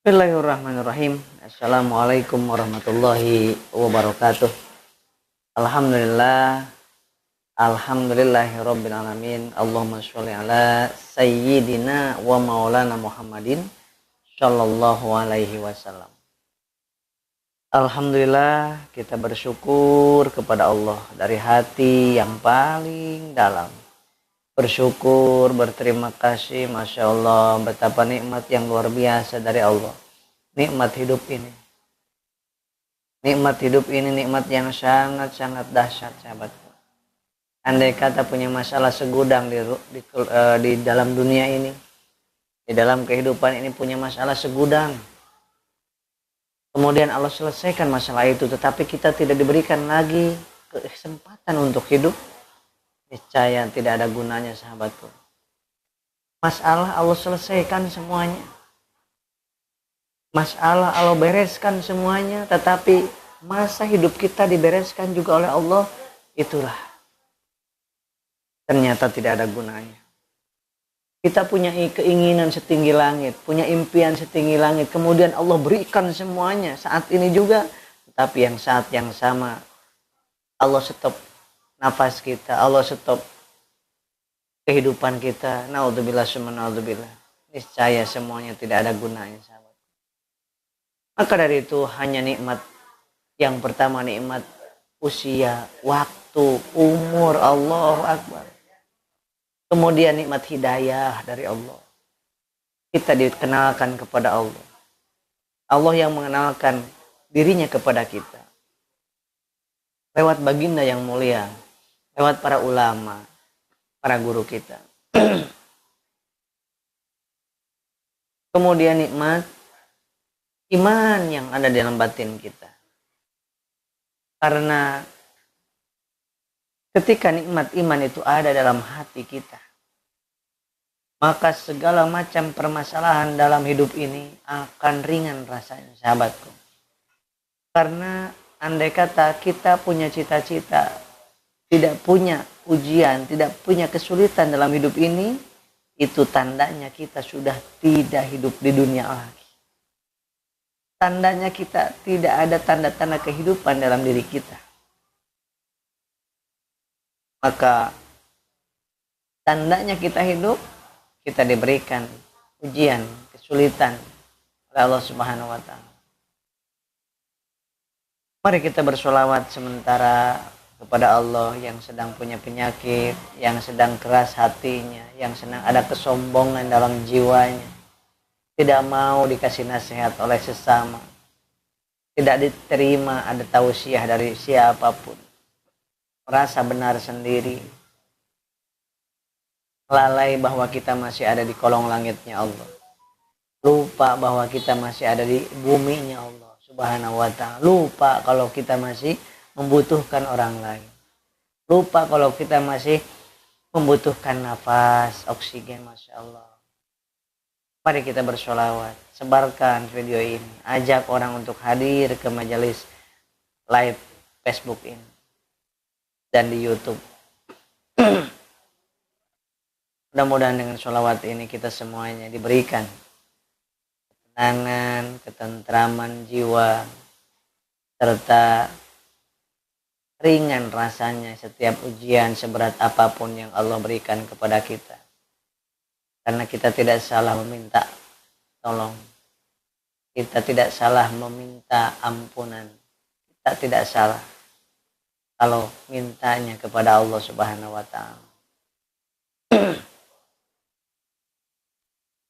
Bismillahirrahmanirrahim. Assalamualaikum warahmatullahi wabarakatuh. Alhamdulillah. Alhamdulillahirabbil alamin. Allahumma sholli ala sayyidina wa maulana Muhammadin sallallahu alaihi wasallam. Alhamdulillah, kita bersyukur kepada Allah dari hati yang paling dalam. Bersyukur, berterima kasih, Masya Allah, betapa nikmat yang luar biasa dari Allah. Nikmat hidup ini. Nikmat hidup ini, nikmat yang sangat-sangat dahsyat, sahabatku. Andai kata punya masalah segudang di dalam dunia ini, di dalam kehidupan ini punya masalah segudang. Kemudian Allah selesaikan masalah itu, tetapi kita tidak diberikan lagi kesempatan untuk hidup. Niscaya tidak ada gunanya, sahabatku. Masalah Allah selesaikan semuanya. Masalah Allah bereskan semuanya, tetapi masa hidup kita dibereskan juga oleh Allah, itulah ternyata tidak ada gunanya. Kita punya keinginan setinggi langit, punya impian setinggi langit, kemudian Allah berikan semuanya saat ini juga, tetapi yang saat yang sama Allah stop nafas kita, Allah stop kehidupan kita. Naudzubillah summa naudzubillah. Niscaya semuanya tidak ada gunanya, sahabat. Maka dari itu hanya nikmat yang pertama, nikmat usia, waktu, umur, Allahu Akbar. Kemudian nikmat hidayah dari Allah. Kita dikenalkan kepada Allah. Allah yang mengenalkan dirinya kepada kita lewat baginda yang mulia, lewat para ulama, para guru kita. Kemudian nikmat iman yang ada dalam batin kita. Karena ketika nikmat iman itu ada dalam hati kita, maka segala macam permasalahan dalam hidup ini akan ringan rasanya, sahabatku. Karena andai kata kita punya cita-cita, tidak punya ujian, tidak punya kesulitan dalam hidup ini, itu tandanya kita sudah tidak hidup di dunia lagi. Tandanya kita tidak ada tanda-tanda kehidupan dalam diri kita. Maka tandanya kita hidup, kita diberikan ujian, kesulitan oleh Allah Subhanahu wa Ta'ala. Mari kita bersolawat sementara kepada Allah yang sedang punya penyakit, yang sedang keras hatinya, yang sedang ada kesombongan dalam jiwanya, tidak mau dikasih nasihat oleh sesama, tidak diterima ada tausiah dari siapapun, merasa benar sendiri, lalai bahwa kita masih ada di kolong langitnya Allah, lupa bahwa kita masih ada di buminya Allah Subhanahu wa Ta'ala, lupa kalau kita masih membutuhkan orang lain, lupa kalau kita masih membutuhkan nafas, oksigen, Masya Allah. Mari kita bersolawat, sebarkan video ini, ajak orang untuk hadir ke majelis live Facebook ini dan di YouTube. Mudah-mudahan dengan sholawat ini kita semuanya diberikan ketenangan, ketentraman jiwa, serta ringan rasanya setiap ujian seberat apapun yang Allah berikan kepada kita. Karena kita tidak salah meminta tolong. Kita tidak salah meminta ampunan. Kita tidak salah kalau mintanya kepada Allah Subhanahu wa Ta'ala.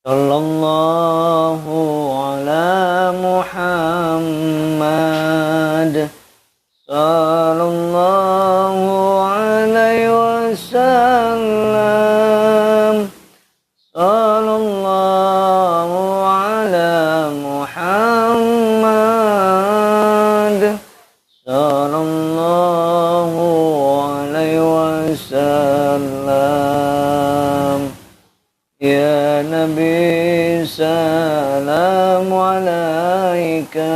Sallallahu ala Muhammad sallallahu alaihi wasallam. Sallallahu ala Muhammad sallallahu alaihi wasallam. Ya Nabi salam alaika,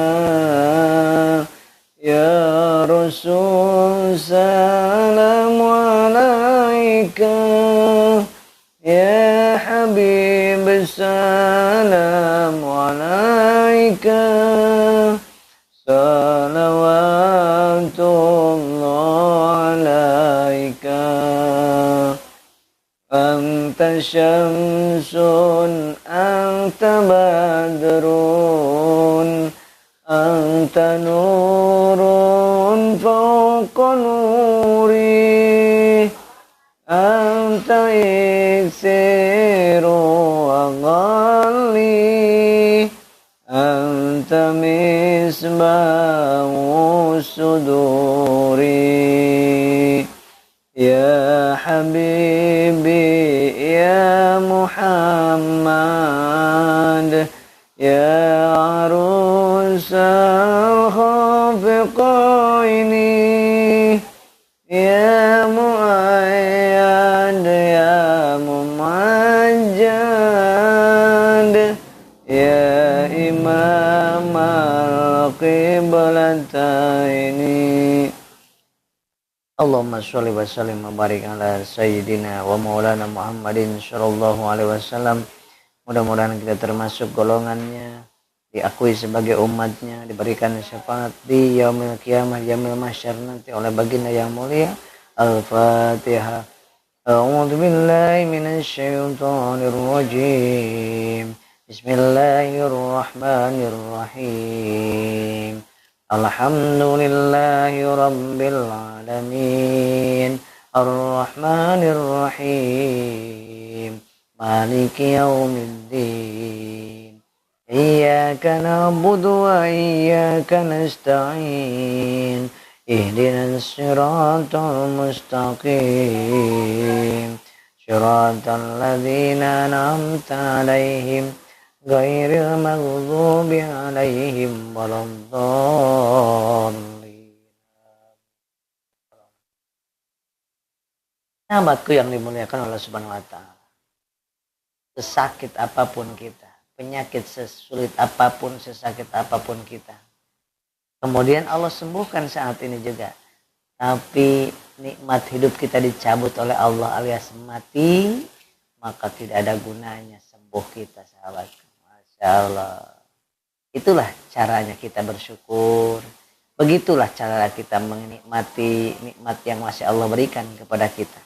ya Rasul salam alaika, ya Habib salam alaika. alaika salawatullah alaika anta syamsun anta badrun anta nurun fawqa nuri anta iksiru wa ghalli anta misbahu suduri ya habibi ya Muhammad ya arusal khafiqaini ya muayyad ya mumajjad ya imam al-qiblataini Allahumma sholli wa sallim wa barik ala sayyidina wa maulana Muhammadin sallallahu alaihi wasallam. Mudah-mudahan kita termasuk golongannya, diakui sebagai umatnya, diberikan syafaat di yaumil qiyamah, yaumil mahsyar nanti oleh baginda yang mulia. Al-Fatihah. A'udzu billahi minasy syaithanir rajim. Bismillahirrahmanirrahim. Alhamdulillahi rabbil alamin. Ar-Rahmanir Rahim. Maliki yaumiddin. Iyyaka na'budu wa iyyaka nasta'in. Ihdinas siratal mustaqim. Siratal ladzina an'amta 'alaihim ghairil maghdubi 'alaihim waladdallin. Sahabatku yang dimuliakan Allah Subhanahu wa taala. Sesakit apapun kita, penyakit sesulit apapun, sesakit apapun kita, kemudian Allah sembuhkan saat ini juga. Tapi nikmat hidup kita dicabut oleh Allah alias mati, maka tidak ada gunanya sembuh kita, sahabatku. Masya Allah. Itulah caranya kita bersyukur. Begitulah cara kita menikmati nikmat yang masih Allah berikan kepada kita.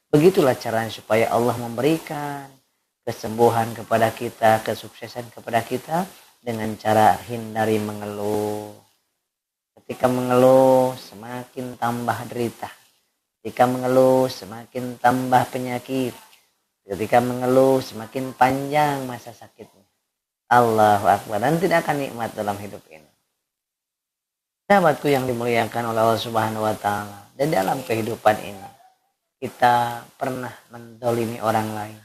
Begitulah caranya supaya Allah memberikan kesembuhan kepada kita, kesuksesan kepada kita dengan cara hindari mengeluh. Ketika mengeluh semakin tambah derita. Ketika mengeluh semakin tambah penyakit. Ketika mengeluh semakin panjang masa sakitnya. Allahu Akbar. Dan tidak akan nikmat dalam hidup ini. Sahabatku yang dimuliakan oleh Allah Subhanahu wa taala. Dan dalam kehidupan ini kita pernah mendolimi orang lain.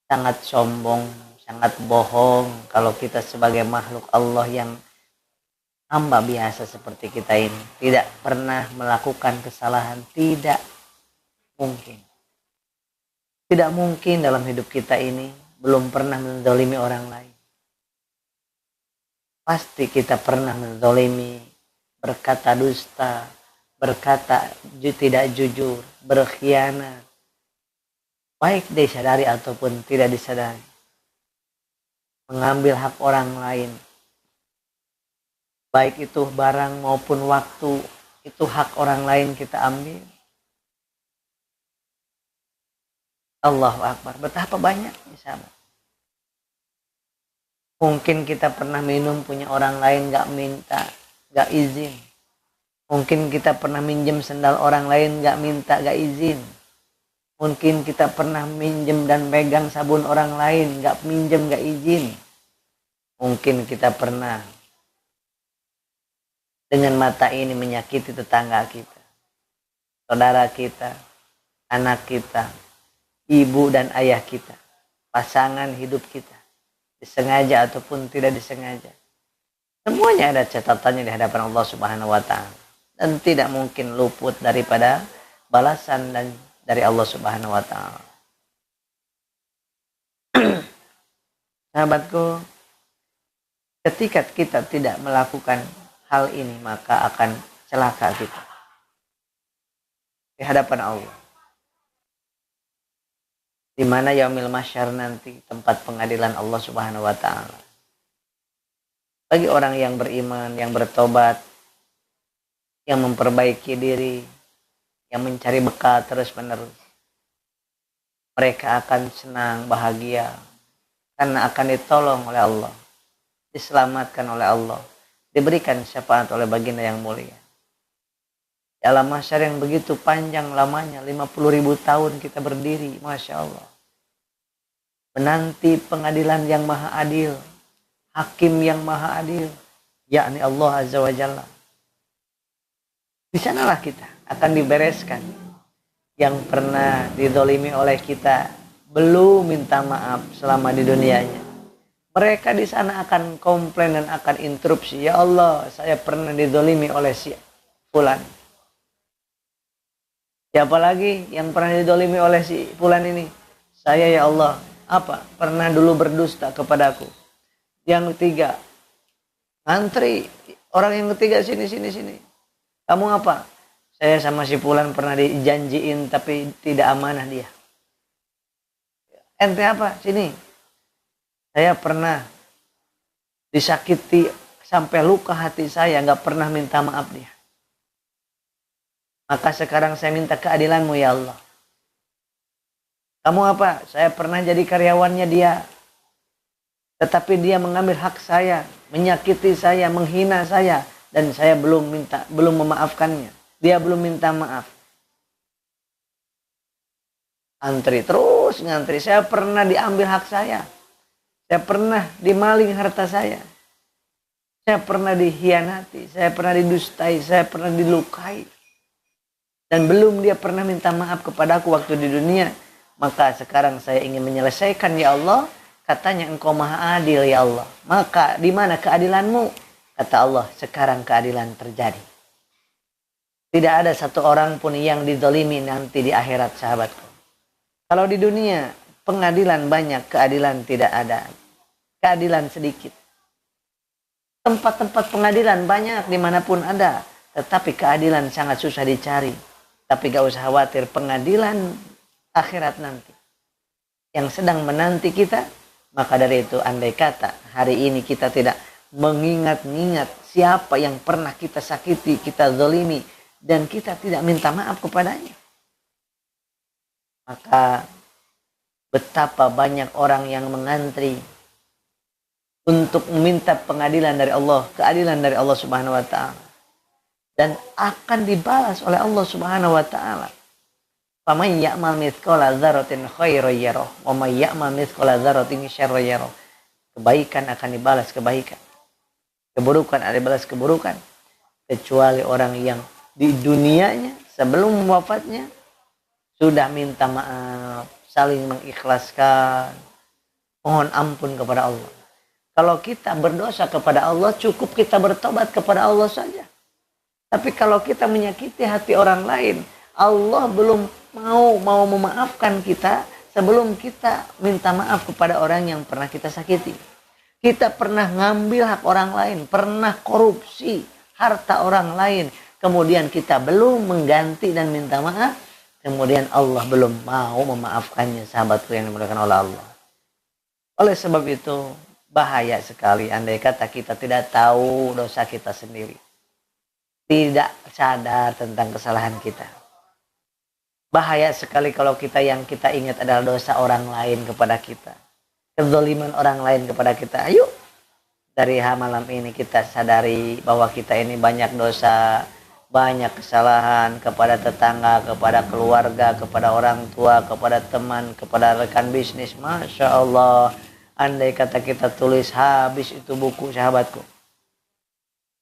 Sangat sombong, sangat bohong kalau kita sebagai makhluk Allah yang hamba biasa seperti kita ini tidak pernah melakukan kesalahan. Tidak mungkin. Tidak mungkin dalam hidup kita ini belum pernah menzalimi orang lain. Pasti kita pernah menzalimi, berkata dusta, berkata tidak jujur, berkhianat. Baik disadari ataupun tidak disadari. Mengambil hak orang lain. Baik itu barang maupun waktu, itu hak orang lain kita ambil. Allahu Akbar. Betapa banyaknya, sahabat. Mungkin kita pernah minum punya orang lain gak minta, gak izin. Mungkin kita pernah minjem sendal orang lain gak minta, gak izin. Mungkin kita pernah minjem dan pegang sabun orang lain gak minjem, gak izin. Mungkin kita pernah dengan mata ini menyakiti tetangga kita, saudara kita, anak kita, ibu dan ayah kita, pasangan hidup kita, disengaja ataupun tidak disengaja. Semuanya ada catatannya di hadapan Allah Subhanahu wa taala dan tidak mungkin luput daripada balasan dan dari Allah Subhanahu wa taala. Sahabatku, ketika kita tidak melakukan hal ini maka akan celaka kita di hadapan Allah. Di mana yaumil mahsyar nanti tempat pengadilan Allah Subhanahu wa taala. Bagi orang yang beriman, yang bertobat, yang memperbaiki diri, yang mencari bekal terus-menerus, mereka akan senang, bahagia, karena akan ditolong oleh Allah, diselamatkan oleh Allah, diberikan syafaat oleh baginda yang mulia. Di alam mahsyar yang begitu panjang lamanya, 50.000 tahun kita berdiri, Masya Allah. Menanti pengadilan yang maha adil, hakim yang maha adil, yakni Allah Azza wa Jalla. Di sanalah kita akan dibereskan. Yang pernah dizalimi oleh kita, belum minta maaf selama di dunianya. Mereka di sana akan komplain dan akan interupsi. Ya Allah, saya pernah dizalimi oleh si fulan. Siapa lagi yang pernah dizalimi oleh si fulan ini? Saya ya Allah. Apa? Pernah dulu berdusta kepadaku. Yang ketiga, ngantri. Orang yang ketiga sini. Kamu apa? Saya sama si fulan pernah dijanjiin tapi tidak amanah dia. Ente apa? Sini. Saya pernah disakiti sampai luka hati saya, nggak pernah minta maaf dia. Maka sekarang saya minta keadilanmu ya Allah. Kamu apa? Saya pernah jadi karyawannya dia. Tetapi dia mengambil hak saya, menyakiti saya, menghina saya, dan saya belum memaafkannya. Dia belum minta maaf. Antri terus ngantri. Saya pernah diambil hak saya. Saya pernah dimaling harta saya. Saya pernah dihianati, saya pernah didustai, saya pernah dilukai. Dan belum dia pernah minta maaf kepadaku waktu di dunia. Maka sekarang saya ingin menyelesaikan ya Allah. Katanya engkau maha adil ya Allah. Maka di mana keadilanmu? Kata Allah, sekarang keadilan terjadi. Tidak ada satu orang pun yang dizalimi nanti di akhirat sahabatku. Kalau di dunia pengadilan banyak, keadilan tidak ada. Keadilan sedikit. Tempat-tempat pengadilan banyak dimanapun ada. Tetapi keadilan sangat susah dicari. Tapi gak usah khawatir, pengadilan akhirat nanti yang sedang menanti kita. Maka dari itu andai kata hari ini kita tidak mengingat-ingat siapa yang pernah kita sakiti, kita zalimi, dan kita tidak minta maaf kepadanya, maka betapa banyak orang yang mengantri untuk meminta pengadilan dari Allah, keadilan dari Allah Subhanahu wa taala, dan akan dibalas oleh Allah Subhanahu wa taala. Faman ya'mal mithqala dzarratin khairan yarah wa may ya'mal mithqala dzarratin syarran yarah. Kebaikan akan dibalas kebaikan, keburukan akan dibalas keburukan, kecuali orang yang di dunianya sebelum wafatnya sudah minta maaf, saling mengikhlaskan, mohon ampun kepada Allah. Kalau kita berdosa kepada Allah, cukup kita bertobat kepada Allah saja. Tapi kalau kita menyakiti hati orang lain, Allah belum mau memaafkan kita sebelum kita minta maaf kepada orang yang pernah kita sakiti. Kita pernah ngambil hak orang lain, pernah korupsi harta orang lain, kemudian kita belum mengganti dan minta maaf, kemudian Allah belum mau memaafkannya, sahabatku yang dimuliakan oleh Allah. Oleh sebab itu, bahaya sekali andai kata kita tidak tahu dosa kita sendiri, tidak sadar tentang kesalahan kita. Bahaya sekali kalau yang kita ingat adalah dosa orang lain kepada kita, kezaliman orang lain kepada kita. Ayo dari malam ini kita sadari bahwa kita ini banyak dosa, banyak kesalahan kepada tetangga, kepada keluarga, kepada orang tua, kepada teman, kepada rekan bisnis. Masya Allah, andai kata kita tulis habis itu buku, sahabatku.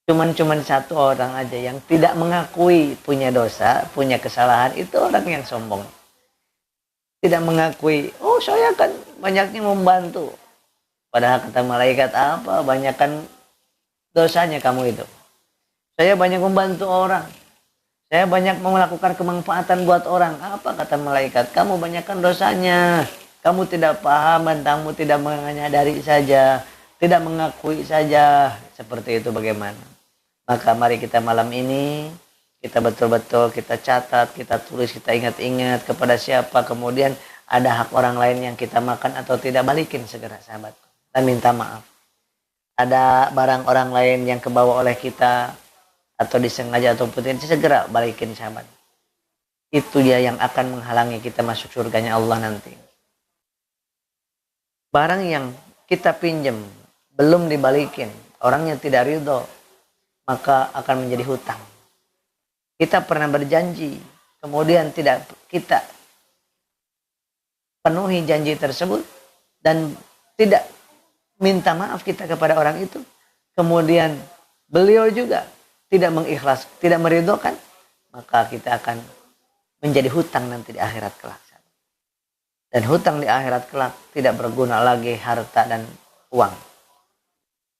Cuman satu orang aja yang tidak mengakui punya dosa, punya kesalahan, itu orang yang sombong. Tidak mengakui, oh saya kan banyaknya membantu. Padahal kata malaikat apa, banyakkan dosanya kamu itu. Saya banyak membantu orang. Saya banyak melakukan kemanfaatan buat orang. Apa kata malaikat? Kamu banyakkan dosanya. Kamu tidak paham dan kamu tidak menyadari saja. Tidak mengakui saja. Seperti itu bagaimana? Maka mari kita malam ini, kita betul-betul kita catat, kita tulis, kita ingat-ingat kepada siapa. Kemudian ada hak orang lain yang kita makan atau tidak, balikin segera sahabatku. Dan minta maaf. ada barang orang lain yang kebawa oleh kita atau disengaja ataupun tidak, segera balikin sahabat. Itu dia yang akan menghalangi kita masuk surganya Allah nanti. Barang yang kita pinjam belum dibalikin, orangnya tidak ridho, maka akan menjadi hutang. Kita pernah berjanji, kemudian tidak kita penuhi janji tersebut dan tidak minta maaf kita kepada orang itu, kemudian beliau juga tidak mengikhlas, tidak meridhokan, maka kita akan menjadi hutang nanti di akhirat kelak. Dan hutang di akhirat kelak tidak berguna lagi harta dan uang.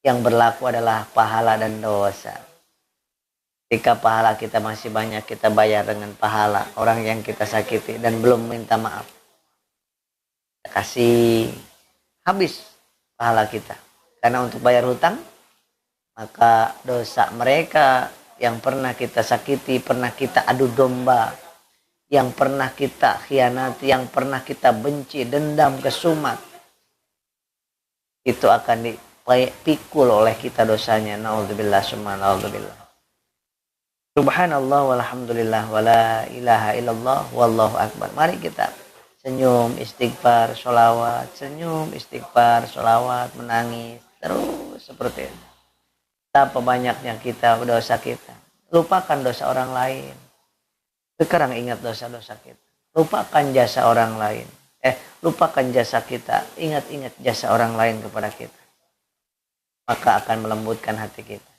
Yang berlaku adalah pahala dan dosa. Jika pahala kita masih banyak, kita bayar dengan pahala orang yang kita sakiti dan belum minta maaf. Kita kasih habis pahala kita. Karena untuk bayar hutang, maka dosa mereka yang pernah kita sakiti, pernah kita adu domba, yang pernah kita khianati, yang pernah kita benci, dendam, kesumat, itu akan dipikul oleh kita dosanya. Na'udzubillah summa na'udzubillah. Subhanallah walhamdulillah wala ilaha illallah wallahu akbar. Mari kita senyum, istighfar, sholawat, senyum, istighfar, sholawat, menangis, terus seperti itu. Betapa banyaknya kita dosa kita. Lupakan dosa orang lain. Sekarang ingat dosa-dosa kita. Lupakan jasa orang lain. Lupakan jasa kita. Ingat-ingat jasa orang lain kepada kita. Maka akan melembutkan hati kita.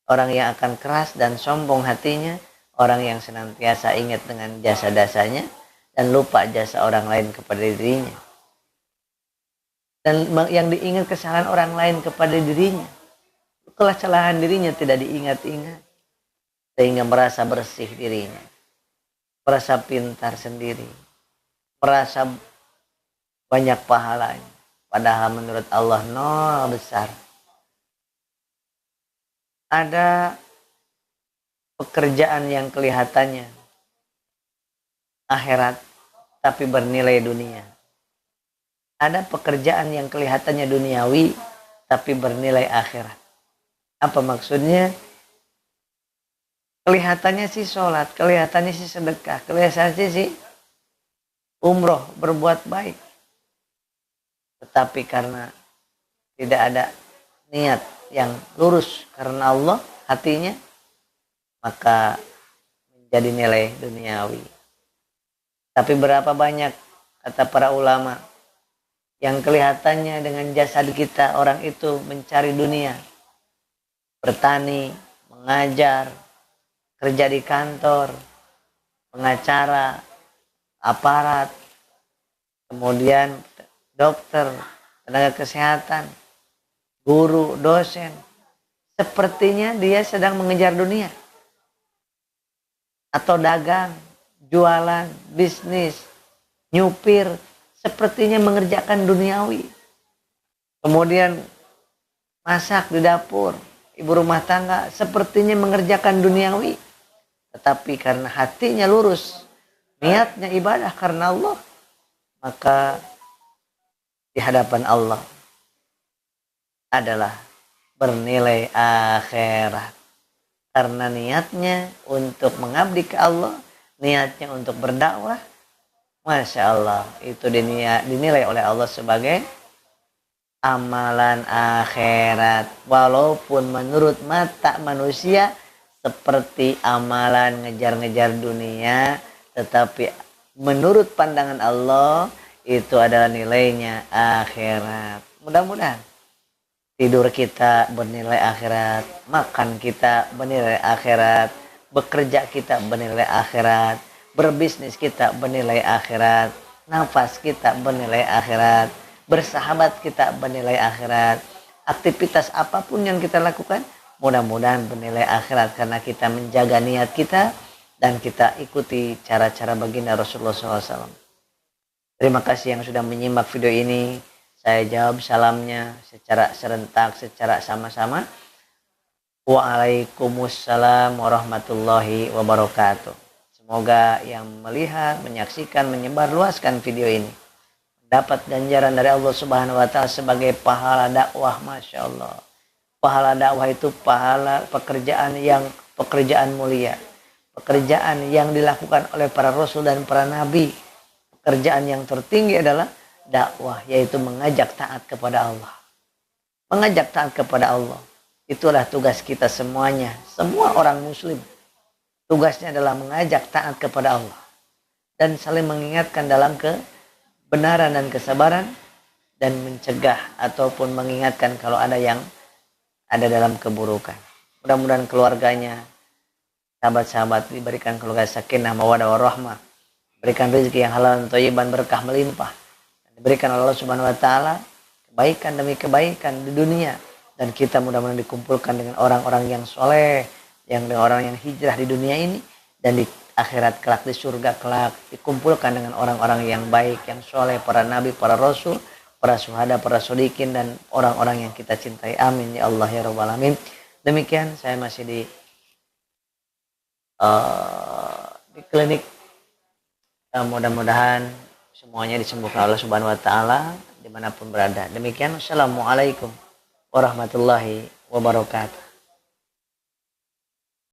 Orang yang akan keras dan sombong hatinya, orang yang senantiasa ingat dengan jasa-dasanya dan lupa jasa orang lain kepada dirinya. Dan yang diingat kesalahan orang lain kepada dirinya, kesalahan dirinya tidak diingat-ingat. Sehingga merasa bersih dirinya, merasa pintar sendiri, merasa banyak pahalanya. Padahal menurut Allah nol besar. Ada pekerjaan yang kelihatannya akhirat tapi bernilai dunia. Ada pekerjaan yang kelihatannya duniawi tapi bernilai akhirat. Apa maksudnya? Kelihatannya sih sholat, kelihatannya sih sedekah, kelihatannya sih umroh, berbuat baik. Tetapi karena tidak ada niat yang lurus karena Allah hatinya, maka menjadi nilai duniawi. Tapi berapa banyak, kata para ulama, yang kelihatannya dengan jasad kita orang itu mencari dunia, bertani, mengajar, kerja di kantor, pengacara, aparat, kemudian dokter, tenaga kesehatan, guru, dosen. Sepertinya dia sedang mengejar dunia. Atau dagang, jualan, bisnis, nyupir, sepertinya mengerjakan duniawi. Kemudian masak di dapur, ibu rumah tangga, sepertinya mengerjakan duniawi. Tetapi karena hatinya lurus, niatnya ibadah karena Allah, maka di hadapan Allah adalah bernilai akhirat. Karena niatnya untuk mengabdi ke Allah, niatnya untuk berdakwah, Masya Allah, itu dinilai oleh Allah sebagai amalan akhirat. Walaupun menurut mata manusia seperti amalan ngejar-ngejar dunia, tetapi menurut pandangan Allah itu adalah nilainya akhirat. Mudah-mudahan tidur kita bernilai akhirat, makan kita bernilai akhirat, bekerja kita bernilai akhirat, berbisnis kita bernilai akhirat, nafas kita bernilai akhirat, bersahabat kita bernilai akhirat, aktivitas apapun yang kita lakukan mudah-mudahan bernilai akhirat karena kita menjaga niat kita dan kita ikuti cara-cara baginda Rasulullah SAW. Terima kasih yang sudah menyimak video ini. Saya jawab salamnya secara serentak, secara sama-sama. Waalaikumsalam warahmatullahi wabarakatuh. Semoga yang melihat, menyaksikan, menyebarluaskan video ini dapat ganjaran dari Allah Subhanahu wa taala sebagai pahala dakwah. Masya Allah. Pahala dakwah itu pahala pekerjaan mulia. Pekerjaan yang dilakukan oleh para rasul dan para nabi. Pekerjaan yang tertinggi adalah dakwah, yaitu mengajak taat kepada Allah. Mengajak taat kepada Allah. Itulah tugas kita semuanya. Semua orang muslim. Tugasnya adalah mengajak taat kepada Allah. Dan saling mengingatkan dalam kebenaran dan kesabaran. Dan mencegah ataupun mengingatkan kalau ada yang ada dalam keburukan. Mudah-mudahan keluarganya, sahabat-sahabat diberikan keluarga sakinah, mawaddah warahmah. Berikan rezeki yang halal dan thayyiban, berkah melimpah. Diberikan oleh Allah Subhanahu wa taala kebaikan demi kebaikan di dunia, dan kita mudah-mudahan dikumpulkan dengan orang-orang yang soleh, yang dengan orang yang hijrah di dunia ini, dan di akhirat kelak di surga kelak dikumpulkan dengan orang-orang yang baik, yang soleh, para nabi, para rasul, para syuhada, para shodiqin, dan orang-orang yang kita cintai. Amin ya Allah ya rabbal alamin. Demikian saya masih di klinik. Mudah-mudahan semuanya disembuhkan Allah Subhanahu wa taala dimanapun berada. Demikian, assalamualaikum warahmatullahi wabarakatuh.